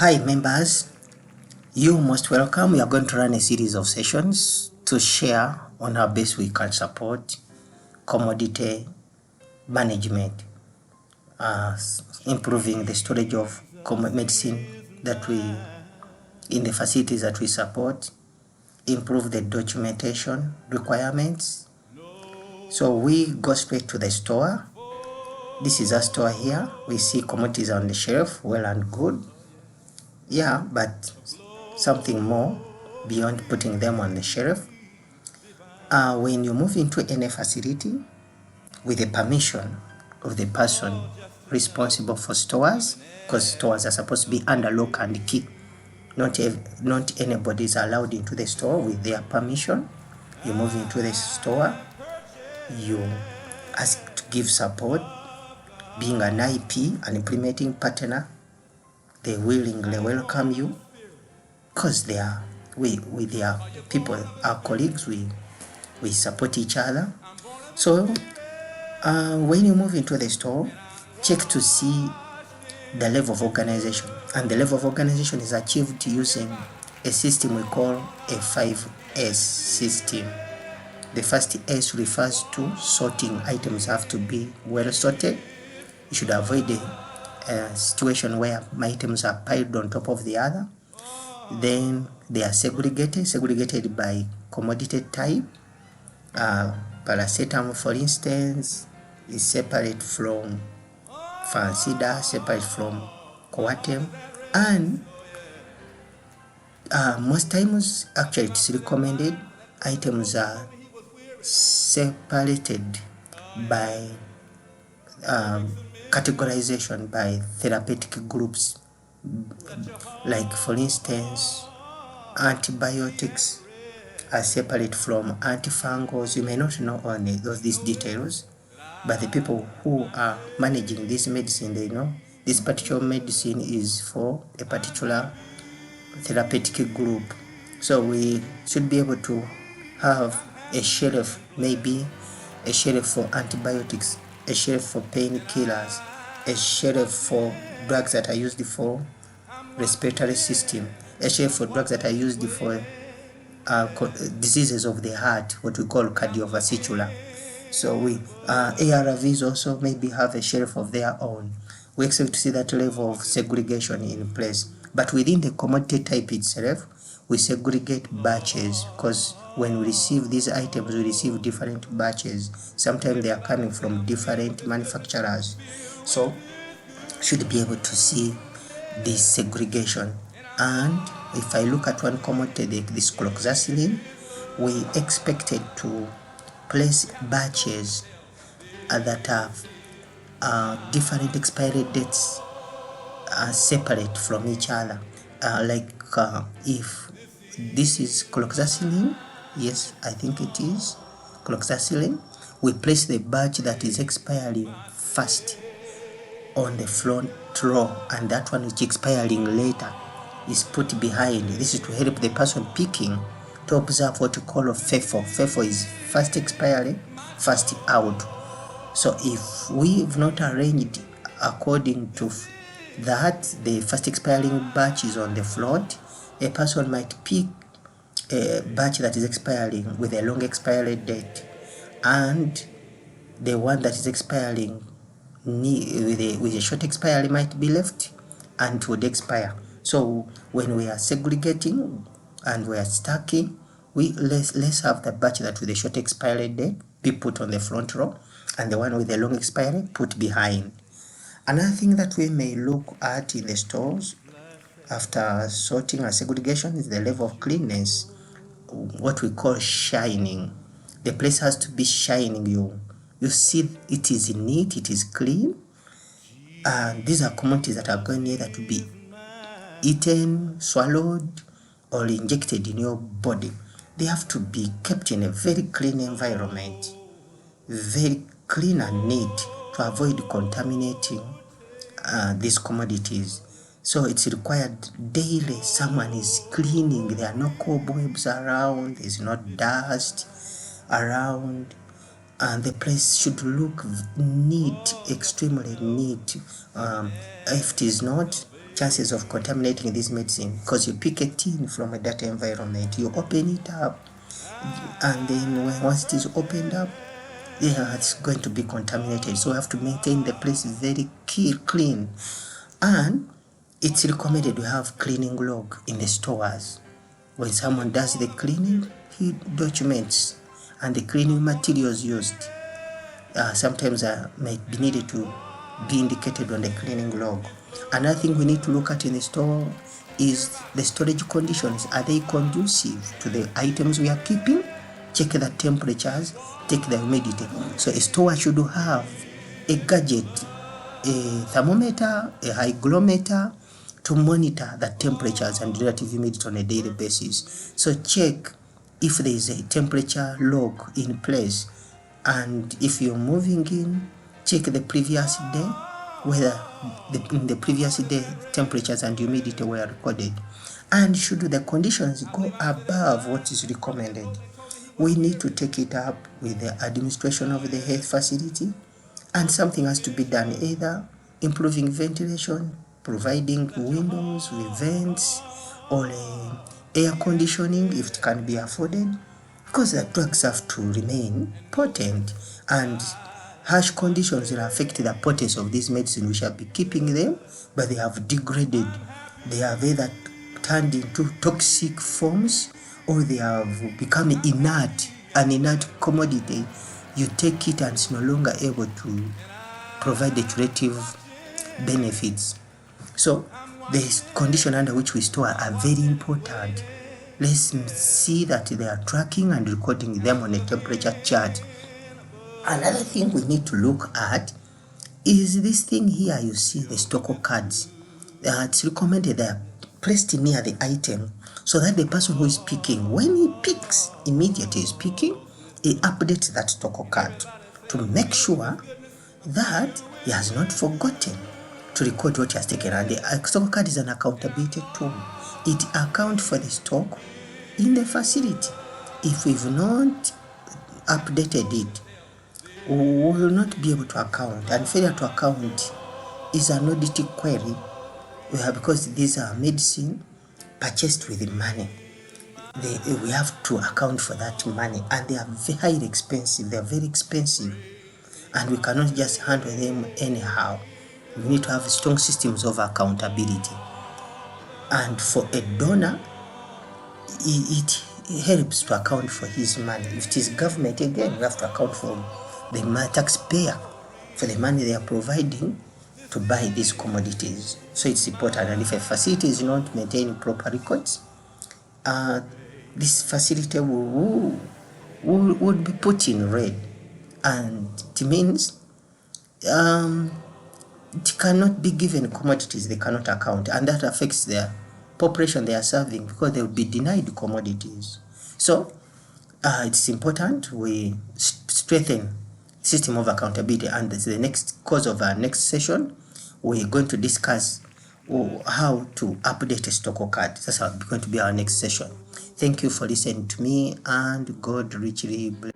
Hi members, you most welcome. We are going to run a series of sessions to share on how best we can support commodity management, improving the storage of medicine that we in the facilities that we support, improve the documentation requirements. So we go straight to the store. This is a store here. We see commodities on the shelf, well and good. Yeah, but something more beyond putting them on the shelf. When you move into any facility with the permission of the person responsible for stores, because stores are supposed to be under lock and key, not anybody is allowed into the store with their permission. You move into the store, you ask to give support, being an IP, an implementing partner. They willingly welcome you because they are with their people, our colleagues, we support each other. So when you move into the store, check to see the level of organization, and the level of organization is achieved using a system we call a 5S system. The first S refers to sorting. Items have to be well sorted. You should avoid a situation where items are piled on top of the other. Then they are segregated by commodity type. Paracetamol, for instance, is separate from Fancida, separate from Coatem, and most times actually it's recommended items are separated by categorization by therapeutic groups, like for instance antibiotics are separate from antifungals. You may not know all these details, but the people who are managing this medicine, they know this particular medicine is for a particular therapeutic group. So we should be able to have a shelf, maybe a shelf for antibiotics, a shelf for painkillers, a shelf for drugs that are used for respiratory system, a shelf for drugs that are used for diseases of the heart, what we call cardiovascular. So we ARVs also maybe have a shelf of their own. We expect to see that level of segregation in place, but within the commodity type itself, we segregate batches, because when we receive these items, we receive different batches. Sometimes they are coming from different manufacturers, so should be able to see this segregation. And if I look at one commodity, this cloxacillin, we expected to place batches that have different expiry dates separate from each other. If this is cloxacillin, yes, I think it is cloxacillin, we place the batch that is expiring first on the front row, and that one which expiring later is put behind. This is to help the person picking to observe what you call a FIFO. FIFO is first expiry, first out. So if we've not arranged according to that, the first expiring batch is on the front, a person might pick a batch that is expiring with a long expiry date, and the one that is expiring with a short expiry might be left and would expire. So when we are segregating and we are stacking, let's have the batch that with a short expiry date be put on the front row, and the one with a long expiry put behind. Another thing that we may look at in the stores after sorting and segregation is the level of cleanness, what we call shining. The place has to be shining. You see it is neat, it is clean, and these are commodities that are going either to be eaten, swallowed, or injected in your body. They have to be kept in a very clean environment, very clean and neat, to avoid contaminating these commodities. So it's required daily someone is cleaning. There are no cobwebs around, there's no dust around, and the place should look neat, extremely neat. If it is not, chances of contaminating this medicine, because you pick a tin from a dirty environment, you open it up, and then once it is opened up, yeah, it's going to be contaminated. So we have to maintain the place very clean, and it's recommended to have cleaning log in the stores. When someone does the cleaning, he documents, and the cleaning materials used sometimes might be needed to be indicated on the cleaning log. Another thing we need to look at in the store is the storage conditions. Are they conducive to the items we are keeping? Check the temperatures, check the humidity. So a store should have a gadget, a thermometer, a hygrometer, to monitor the temperatures and relative humidity on a daily basis. So check if there is a temperature log in place, and if you're moving in, check the previous day whether in the previous day temperatures and humidity were recorded, and should the conditions go above what is recommended, we need to take it up with the administration of the health facility, and something has to be done, either improving ventilation, providing windows with vents, or air conditioning if it can be afforded, because the drugs have to remain potent, and harsh conditions will affect the potency of this medicine. We shall be keeping them, but they have degraded. They have either turned into toxic forms, or they have become inert, an inert commodity. You take it and it's no longer able to provide the curative benefits. So the condition under which we store are very important. Let's see that they are tracking and recording them on a temperature chart. Another thing we need to look at is this thing here. You see the stock cards. It's recommended they are placed near the item, so that the person who is picking, when he picks, immediately is picking, he updates that stock card to make sure that he has not forgotten to record what he has taken. And the stock card is an accountability tool. It accounts for the stock in the facility. If we've not updated it, we will not be able to account, and failure to account is an audit query, because these are medicine purchased with money. We have to account for that money, and they are highly expensive. They are very expensive, and we cannot just handle them anyhow. We need to have strong systems of accountability. And for a donor, it helps to account for his money. If it is government, again, we have to account for the taxpayer, for the money they are providing to buy these commodities. So it's important. And if a facility is not maintaining proper records, this facility would be put in red, and it means it cannot be given commodities they cannot account, and that affects their population they are serving, because they will be denied commodities. So it's important we strengthen system of accountability, and this is the next cause of our next session. We're going to discuss how to update a stock card. That's going to be our next session. Thank you for listening to me, and God richly bless.